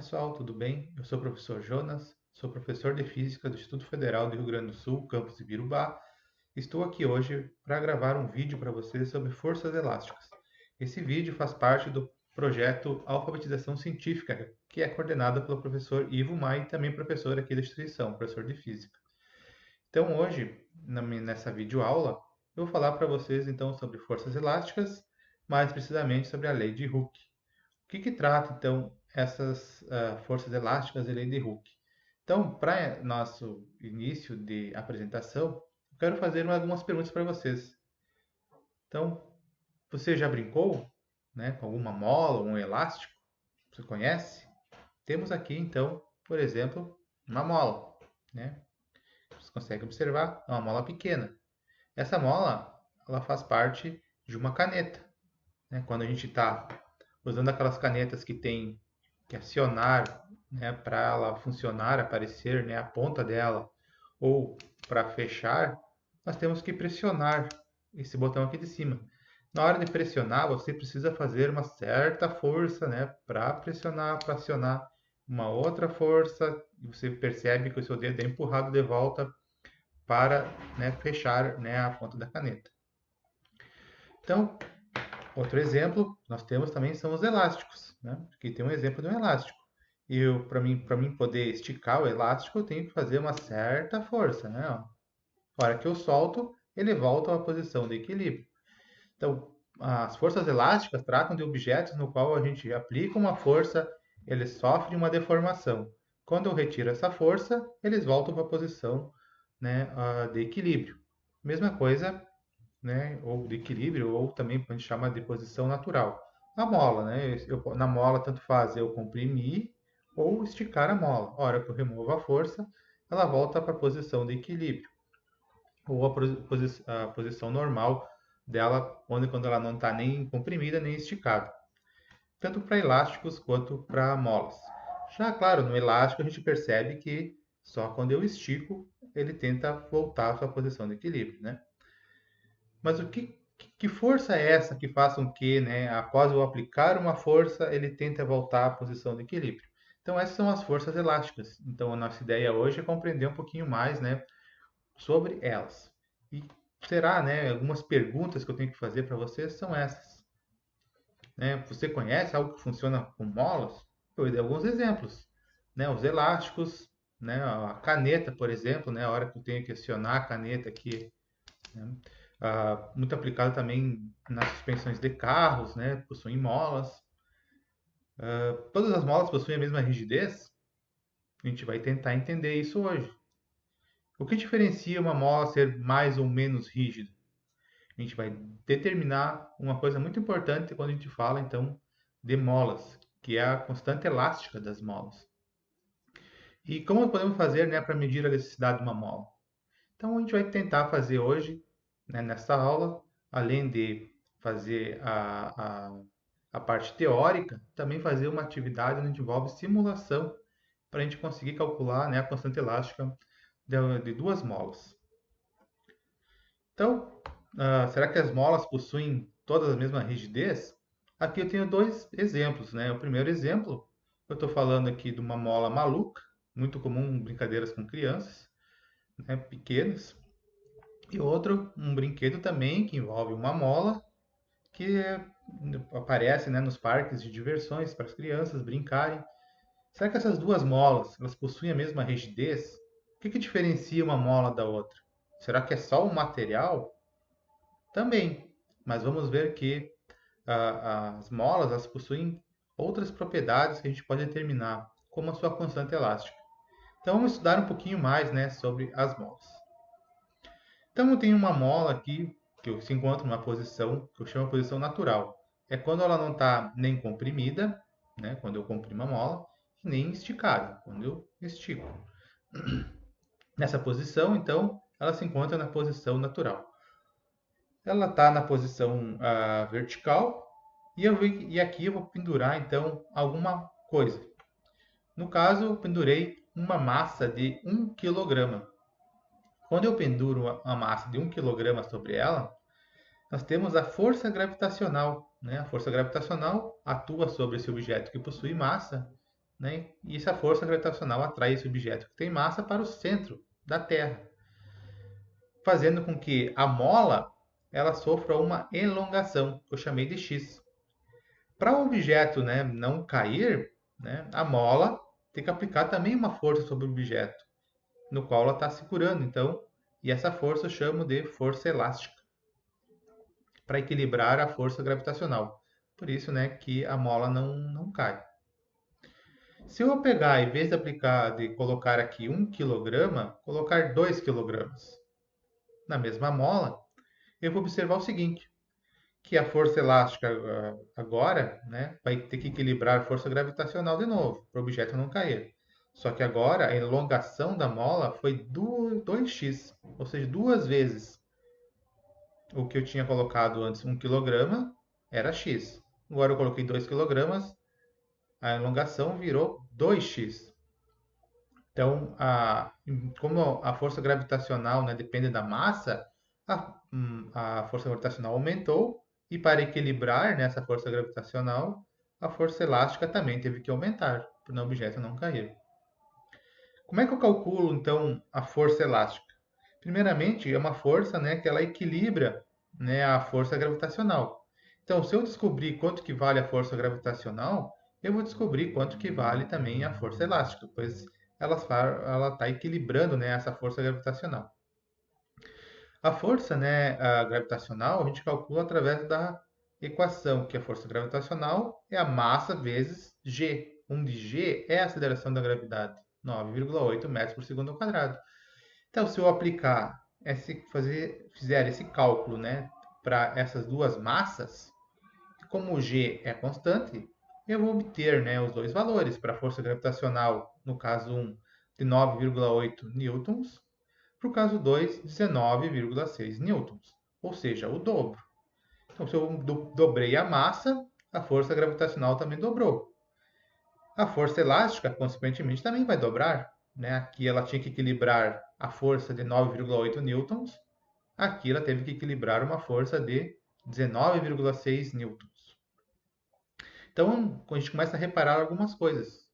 pessoal, tudo bem? Eu sou o professor Jonas, sou professor de Física do Instituto Federal do Rio Grande do Sul, campus Ibirubá. Estou aqui hoje para gravar um vídeo para vocês sobre forças elásticas. Esse vídeo faz parte do projeto Alfabetização Científica, que é coordenado pelo professor Ivo Mai, também professor aqui da instituição, professor de Física. Então hoje, nessa videoaula, eu vou falar para vocês então sobre forças elásticas, mais precisamente sobre a lei de Hooke. O que trata, então, essas forças elásticas e lei de Hooke? Então, para nosso início de apresentação, eu quero fazer algumas perguntas para vocês. Então, você já brincou, né, com alguma mola, um elástico? Você conhece? Temos aqui, então, por exemplo, uma mola, né? Você consegue observar, é uma mola pequena. Essa mola, ela faz parte de uma caneta, né? Quando a gente está usando aquelas canetas que tem que acionar, né, para ela funcionar, aparecer, né, a ponta dela, ou para fechar, nós temos que pressionar esse botão aqui de cima. Na hora de pressionar, você precisa fazer uma certa força, né, para pressionar, para acionar uma outra força, e você percebe que o seu dedo é empurrado de volta para, né, fechar, né, a ponta da caneta. Então, outro exemplo, nós temos também são os elásticos, né? Aqui tem um exemplo de um elástico. E para mim poder esticar o elástico, eu tenho que fazer uma certa força, né? Ó. A hora que eu solto, ele volta à posição de equilíbrio. Então, as forças elásticas tratam de objetos no qual a gente aplica uma força, eles sofrem uma deformação. Quando eu retiro essa força, eles voltam para a posição, né, de equilíbrio. Mesma coisa, né, ou de equilíbrio, ou também a gente chama de posição natural. A mola, né, na mola tanto faz eu comprimir ou esticar a mola. A hora que eu removo a força, ela volta para a posição de equilíbrio, ou a posição normal dela, onde quando ela não está nem comprimida nem esticada. Tanto para elásticos quanto para molas. Já, claro, no elástico a gente percebe que só quando eu estico, ele tenta voltar à sua posição de equilíbrio, né? Mas que força é essa que faz com que, né, após eu aplicar uma força, ele tente voltar à posição de equilíbrio? Então, essas são as forças elásticas. Então, a nossa ideia hoje é compreender um pouquinho mais, né, sobre elas. E será, né, algumas perguntas que eu tenho que fazer para vocês são essas. Né? Você conhece algo que funciona com molas? Eu dei alguns exemplos. Né? Os elásticos, né, a caneta, por exemplo, né, a hora que eu tenho que acionar a caneta aqui, né? Muito aplicado também nas suspensões de carros, né? Possuem molas. Todas as molas possuem a mesma rigidez? A gente vai tentar entender isso hoje. O que diferencia uma mola ser mais ou menos rígida? A gente vai determinar uma coisa muito importante quando a gente fala, então, de molas, que é a constante elástica das molas. E como podemos fazer, né, para medir a elasticidade de uma mola? Então, a gente vai tentar fazer hoje, né, nessa aula, além de fazer a parte teórica, também fazer uma atividade onde envolve simulação para a gente conseguir calcular, né, a constante elástica de duas molas. Então, será que as molas possuem todas a mesma rigidez? Aqui eu tenho dois exemplos, né? O primeiro exemplo, eu estou falando aqui de uma mola maluca, muito comum em brincadeiras com crianças, né, pequenas. E outro, um brinquedo também que envolve uma mola que aparece, né, nos parques de diversões para as crianças brincarem. Será que essas duas molas elas possuem a mesma rigidez? O que diferencia uma mola da outra? Será que é só o material? Também, mas vamos ver que as molas elas possuem outras propriedades que a gente pode determinar, como a sua constante elástica. Então vamos estudar um pouquinho mais, né, sobre as molas. Então eu tenho uma mola aqui que se encontra numa posição que eu chamo de posição natural. É quando ela não está nem comprimida, né, quando eu comprimo a mola, nem esticada, quando eu estico. Nessa posição, então, ela se encontra na posição natural. Ela está na posição vertical e aqui eu vou pendurar então alguma coisa. No caso, eu pendurei uma massa de 1 kg. Quando eu penduro a massa de 1 kg sobre ela, nós temos a força gravitacional. Né? A força gravitacional atua sobre esse objeto que possui massa, né? E essa força gravitacional atrai esse objeto que tem massa para o centro da Terra, fazendo com que a mola ela sofra uma elongação, que eu chamei de x. Para o objeto, né, não cair, né, a mola tem que aplicar também uma força sobre o objeto, no qual ela está segurando. Então, e essa força eu chamo de força elástica, para equilibrar a força gravitacional. Por isso, né, que a mola não cai. Se eu pegar, em vez de aplicar, de colocar aqui 1 kg, colocar 2 kg na mesma mola, eu vou observar o seguinte, que a força elástica agora, né, vai ter que equilibrar a força gravitacional de novo, para o objeto não cair. Só que agora a elongação da mola foi 2x, ou seja, duas vezes o que eu tinha colocado antes, 1 kg, era x. Agora eu coloquei 2 kg, a elongação virou 2x. Então, como a força gravitacional, né, depende da massa, a força gravitacional aumentou e para equilibrar, né, essa força gravitacional, a força elástica também teve que aumentar, para o objeto não cair. Como é que eu calculo, então, a força elástica? Primeiramente, é uma força, né, que ela equilibra, né, a força gravitacional. Então, se eu descobrir quanto que vale a força gravitacional, eu vou descobrir quanto que vale também a força elástica, pois ela está equilibrando, né, essa força gravitacional. A força, né, gravitacional a gente calcula através da equação, que a força gravitacional é a massa vezes g, onde g é a aceleração da gravidade, 9,8 metros por segundo ao quadrado. Então, se eu aplicar, fizer esse cálculo, né, para essas duas massas, como o g é constante, eu vou obter, né, os dois valores. Para a força gravitacional, no caso 1, de 9,8 newtons, para o caso 2, 19,6 newtons, ou seja, o dobro. Então, se eu dobrei a massa, a força gravitacional também dobrou. A força elástica, consequentemente, também vai dobrar, né? Aqui ela tinha que equilibrar a força de 9,8 newtons, aqui ela teve que equilibrar uma força de 19,6 newtons. Então, a gente começa a reparar algumas coisas.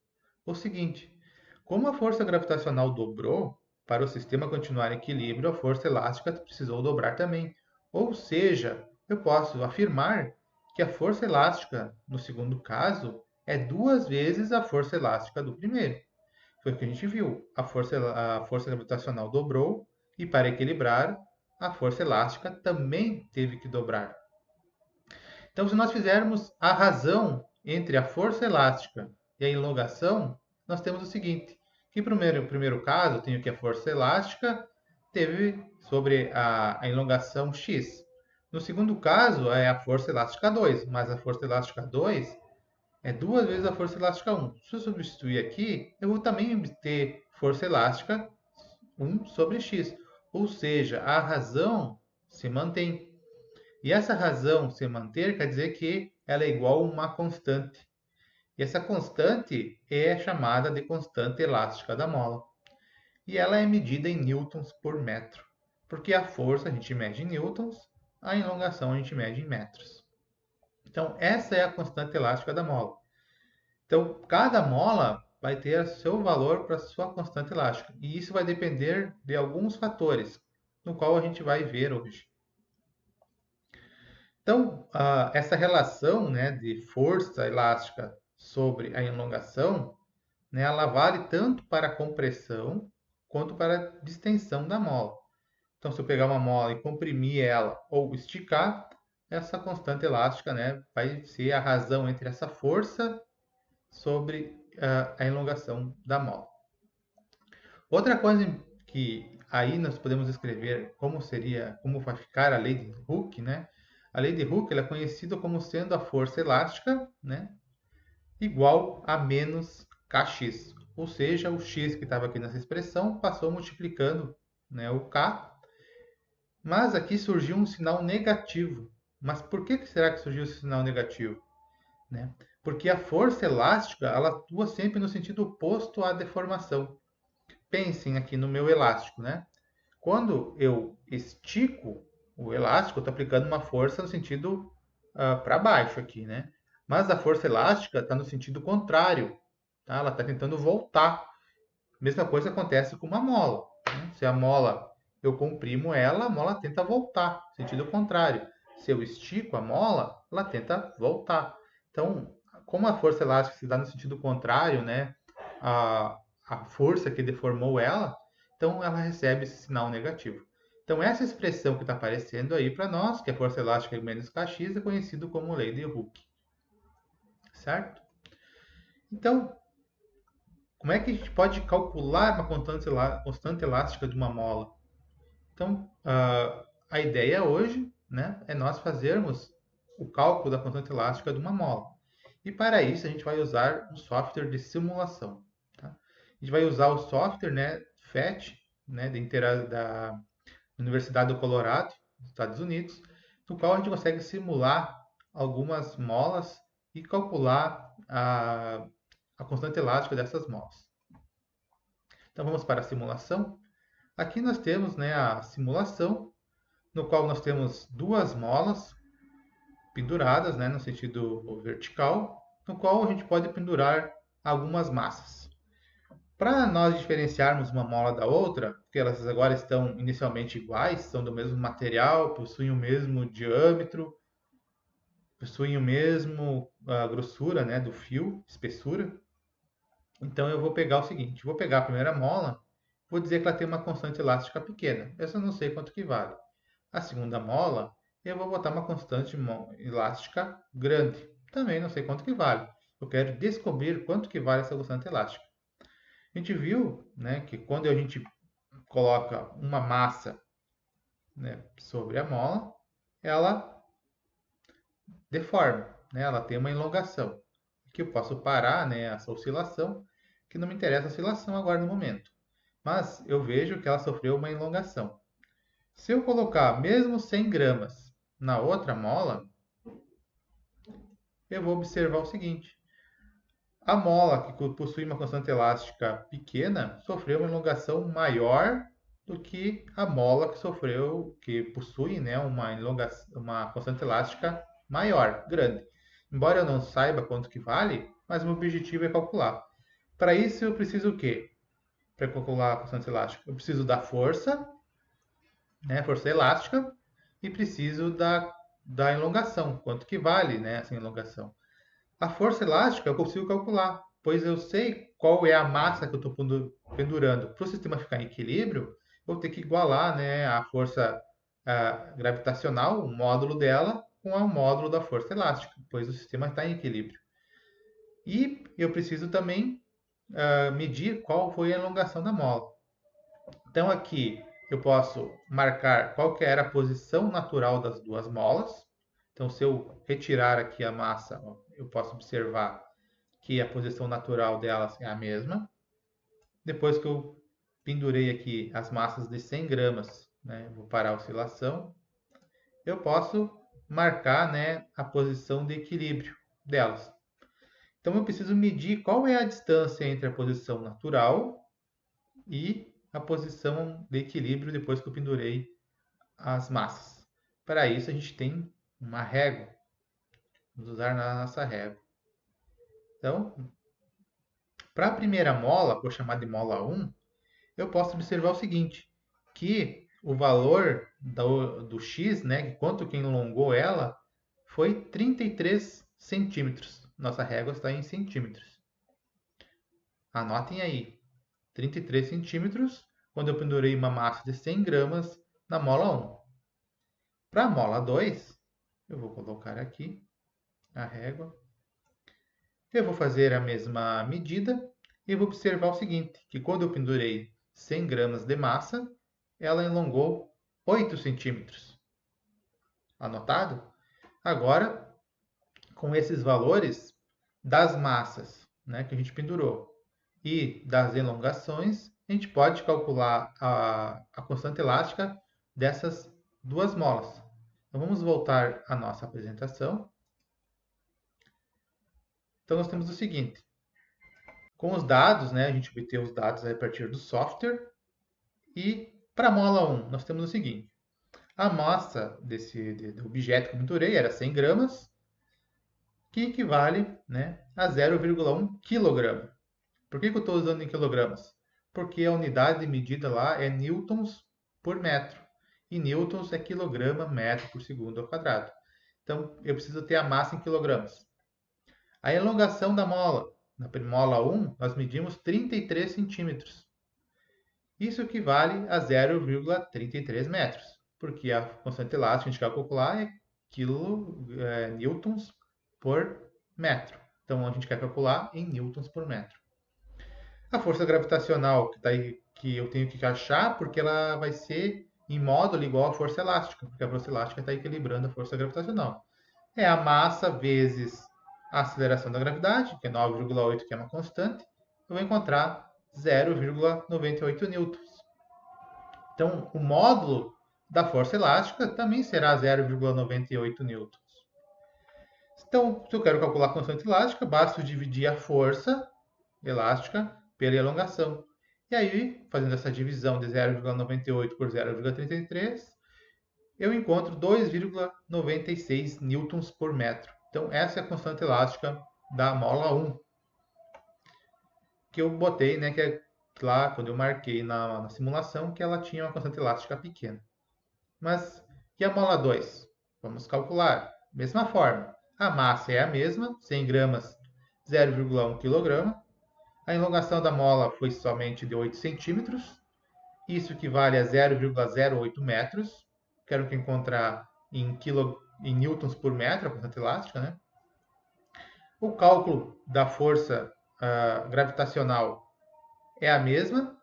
O seguinte, como a força gravitacional dobrou, para o sistema continuar em equilíbrio, a força elástica precisou dobrar também. Ou seja, eu posso afirmar que a força elástica, no segundo caso, é duas vezes a força elástica do primeiro. Foi o que a gente viu. A força gravitacional dobrou e, para equilibrar, a força elástica também teve que dobrar. Então, se nós fizermos a razão entre a força elástica e a elongação, nós temos o seguinte, que no primeiro caso, eu tenho que a força elástica teve sobre a elongação x. No segundo caso, é a força elástica 2, mas a força elástica 2 é duas vezes a força elástica 1. Se eu substituir aqui, eu vou também obter força elástica 1 sobre x. Ou seja, a razão se mantém. E essa razão se manter quer dizer que ela é igual a uma constante. E essa constante é chamada de constante elástica da mola. E ela é medida em newtons por metro. Porque a força a gente mede em newtons, a elongação a gente mede em metros. Então, essa é a constante elástica da mola. Então, cada mola vai ter seu valor para sua constante elástica. E isso vai depender de alguns fatores, no qual a gente vai ver hoje. Então, essa relação, né, de força elástica sobre a elongação, né, ela vale tanto para a compressão quanto para a distensão da mola. Então, se eu pegar uma mola e comprimir ela ou esticar, essa constante elástica, né, vai ser a razão entre essa força sobre a elongação da mola. Outra coisa que aí nós podemos escrever como vai ficar a lei de Hooke, né? A lei de Hooke ela é conhecida como sendo a força elástica, né, igual a menos kx. Ou seja, o x que estava aqui nessa expressão passou multiplicando, né, o k, mas aqui surgiu um sinal negativo. Mas por que será que surgiu esse sinal negativo? Né? Porque a força elástica ela atua sempre no sentido oposto à deformação. Pensem aqui no meu elástico, né? Quando eu estico o elástico, eu estou aplicando uma força no sentido para baixo aqui, né? Mas a força elástica está no sentido contrário, tá? Ela está tentando voltar. Mesma coisa acontece com uma mola, né? Se a mola eu comprimo ela, a mola tenta voltar, sentido contrário. Se eu estico a mola, ela tenta voltar. Então, como a força elástica se dá no sentido contrário, né? A, a força que deformou ela, então ela recebe esse sinal negativo. Então, essa expressão que está aparecendo aí para nós, que é força elástica menos kx, é conhecido como lei de Hooke, certo? Então, como é que a gente pode calcular uma constante elástica de uma mola? Então, a ideia hoje, né, é nós fazermos o cálculo da constante elástica de uma mola. E para isso a gente vai usar um software de simulação. Tá? A gente vai usar o software, né, FET, né, da Universidade do Colorado, nos Estados Unidos, no qual a gente consegue simular algumas molas e calcular a constante elástica dessas molas. Então vamos para a simulação. Aqui nós temos, né, a simulação, no qual nós temos duas molas penduradas, né, no sentido vertical, no qual a gente pode pendurar algumas massas. Para nós diferenciarmos uma mola da outra, porque elas agora estão inicialmente iguais, são do mesmo material, possuem o mesmo diâmetro, possuem o mesmo grossura, né, do fio, espessura. Então eu vou pegar o seguinte, vou pegar a primeira mola, vou dizer que ela tem uma constante elástica pequena. Essa eu não sei quanto que vale. A segunda mola, eu vou botar uma constante elástica grande. Também não sei quanto que vale. Eu quero descobrir quanto que vale essa constante elástica. A gente viu, né, que quando a gente coloca uma massa, né, sobre a mola, ela deforma, né, ela tem uma elongação. Aqui eu posso parar, né, essa oscilação, que não me interessa a oscilação agora no momento. Mas eu vejo que ela sofreu uma elongação. Se eu colocar mesmo 100 gramas na outra mola, eu vou observar o seguinte. A mola, que possui uma constante elástica pequena, sofreu uma elongação maior do que a mola que possui, né, uma constante elástica maior, grande. Embora eu não saiba quanto que vale, mas o meu objetivo é calcular. Para isso eu preciso o quê? Para calcular a constante elástica? Eu preciso da força, né, força elástica, e preciso da elongação, quanto que vale, né, essa elongação. A força elástica eu consigo calcular, pois eu sei qual é a massa que eu estou pendurando. Para o sistema ficar em equilíbrio, eu vou ter que igualar, né, a força gravitacional, o módulo dela, com o módulo da força elástica, pois o sistema está em equilíbrio. E eu preciso também medir qual foi a elongação da mola. Então aqui eu posso marcar qual que era a posição natural das duas molas. Então se eu retirar aqui a massa, eu posso observar que a posição natural delas é a mesma. Depois que eu pendurei aqui as massas de 100 gramas, né, vou parar a oscilação, eu posso marcar, né, a posição de equilíbrio delas. Então eu preciso medir qual é a distância entre a posição natural e a posição de equilíbrio depois que eu pendurei as massas. Para isso a gente tem uma régua. Vamos usar na nossa régua. Então, para a primeira mola, vou chamar de mola 1, eu posso observar o seguinte, que o valor do x, né, quanto que alongou ela, foi 33 centímetros. Nossa régua está em centímetros. Anotem aí, 33 centímetros, quando eu pendurei uma massa de 100 gramas na mola 1. Para a mola 2, eu vou colocar aqui a régua. Eu vou fazer a mesma medida e vou observar o seguinte, que quando eu pendurei 100 gramas de massa, ela alongou 8 centímetros. Anotado? Agora, com esses valores das massas, né, que a gente pendurou e das elongações, a gente pode calcular a constante elástica dessas duas molas. Então vamos voltar à nossa apresentação. Então nós temos o seguinte, com os dados, né, a gente obteve os dados a partir do software e para a mola 1 nós temos o seguinte, a massa do objeto que eu pendurei era 100 gramas, que equivale, né, a 0,1 kg. Por que que eu estou usando em quilogramas? Porque a unidade de medida lá é newtons por metro. E newtons é quilograma metro por segundo ao quadrado. Então, eu preciso ter a massa em quilogramas. A elongação da mola. Na mola 1, nós medimos 33 centímetros. Isso equivale a 0,33 metros, porque a constante elástica que a gente quer calcular é newtons por metro. Então, a gente quer calcular em newtons por metro. A força gravitacional que, tá aí, que eu tenho que achar, porque ela vai ser em módulo igual à força elástica, porque a força elástica está equilibrando a força gravitacional. É a massa vezes a aceleração da gravidade, que é 9,8, que é uma constante. Eu vou encontrar 0,98 newtons. Então, o módulo da força elástica também será 0,98 newtons. Então, se eu quero calcular a constante elástica, basta dividir a força elástica pela elongação. E aí, fazendo essa divisão de 0,98 por 0,33, eu encontro 2,96 newtons por metro. Então, essa é a constante elástica da mola 1, que eu botei, né, que é lá quando eu marquei na simulação, que ela tinha uma constante elástica pequena. Mas e a mola 2? Vamos calcular. Mesma forma. A massa é a mesma, 100 gramas, 0,1 kg. A elongação da mola foi somente de 8 centímetros. Isso equivale a 0,08 metros. Quero que encontrar em newtons por metro, a constante elástica, né? O cálculo da força gravitacional é a mesma,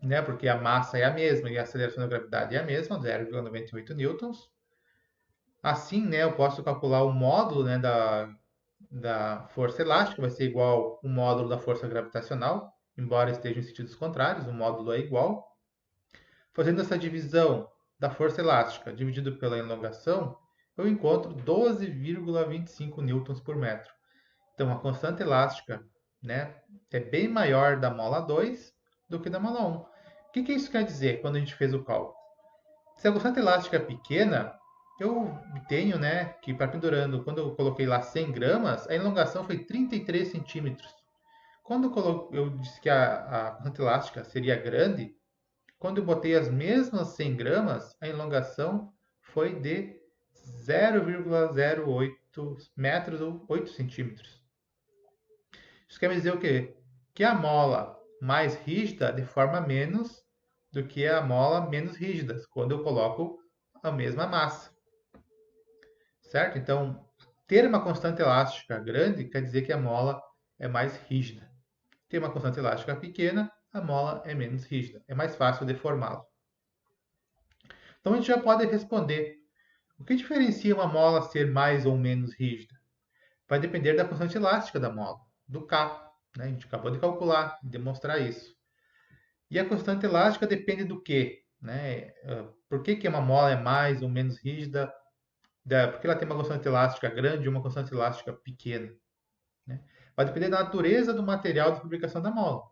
né? Porque a massa é a mesma e a aceleração da gravidade é a mesma, 0,98 newtons. Assim, né, eu posso calcular o módulo, né, da força elástica, vai ser igual o módulo da força gravitacional, embora estejam em sentidos contrários, o módulo é igual. Fazendo essa divisão da força elástica dividido pela elongação, eu encontro 12,25 newtons por metro. Então, a constante elástica, né, é bem maior da mola 2 do que da mola 1. O que isso quer dizer quando a gente fez o cálculo? Se a constante elástica é pequena, eu tenho, né, que para pendurando, quando eu coloquei lá 100 gramas, a elongação foi 33 centímetros. Quando eu disse que a constante elástica seria grande, quando eu botei as mesmas 100 gramas, a elongação foi de 0,08 metros ou 8 centímetros. Isso quer dizer o quê? Que a mola mais rígida deforma menos do que a mola menos rígida, quando eu coloco a mesma massa. Certo? Então, ter uma constante elástica grande quer dizer que a mola é mais rígida. Ter uma constante elástica pequena, a mola é menos rígida. É mais fácil deformá-la. Então, a gente já pode responder. O que diferencia uma mola ser mais ou menos rígida? Vai depender da constante elástica da mola, do K. Né? A gente acabou de calcular e demonstrar isso. E a constante elástica depende do quê? Né? Por que uma mola é mais ou menos rígida? Porque ela tem uma constante elástica grande e uma constante elástica pequena. Né? Vai depender da natureza do material de fabricação da mola.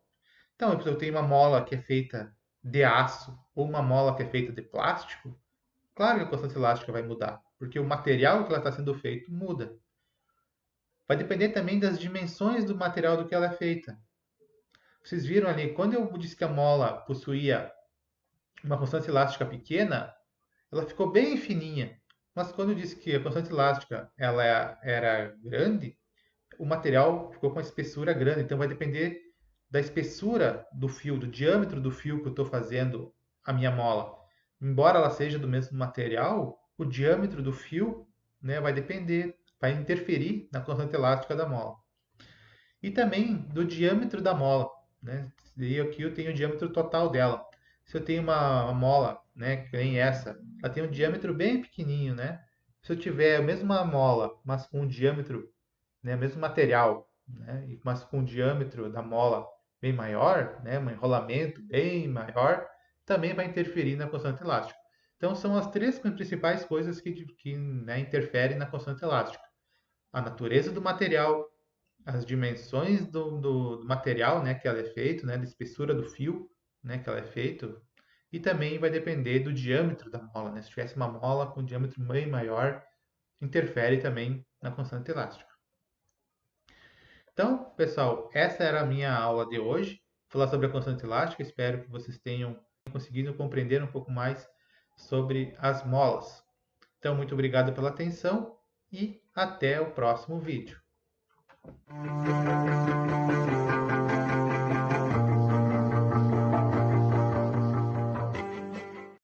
Então, se eu tenho uma mola que é feita de aço ou uma mola que é feita de plástico, claro que a constante elástica vai mudar, porque o material que ela está sendo feito muda. Vai depender também das dimensões do material do que ela é feita. Vocês viram ali, quando eu disse que a mola possuía uma constante elástica pequena, ela ficou bem fininha. Mas quando eu disse que a constante elástica ela era grande, o material ficou com uma espessura grande. Então vai depender da espessura do fio, do diâmetro do fio que eu estou fazendo a minha mola. Embora ela seja do mesmo material, o diâmetro do fio, né, vai depender, vai interferir na constante elástica da mola. E também do diâmetro da mola. Né? E aqui eu tenho o diâmetro total dela. Se eu tenho uma mola, né, que nem essa, ela tem um diâmetro bem pequenininho, né? Se eu tiver a mesma mola, mas com um diâmetro, né, mesmo material, né, mas com um diâmetro da mola bem maior, né, um enrolamento bem maior, também vai interferir na constante elástica. Então são as três principais coisas que né, interferem na constante elástica: a natureza do material, as dimensões do material, né, que ela é feito, né, da espessura do fio, né, que ela é feito, e também vai depender do diâmetro da mola, né? Se tivesse uma mola com diâmetro bem maior, interfere também na constante elástica. Então, pessoal, essa era a minha aula de hoje, falar sobre a constante elástica. Espero que vocês tenham conseguido compreender um pouco mais sobre as molas. Então, muito obrigado pela atenção e até o próximo vídeo.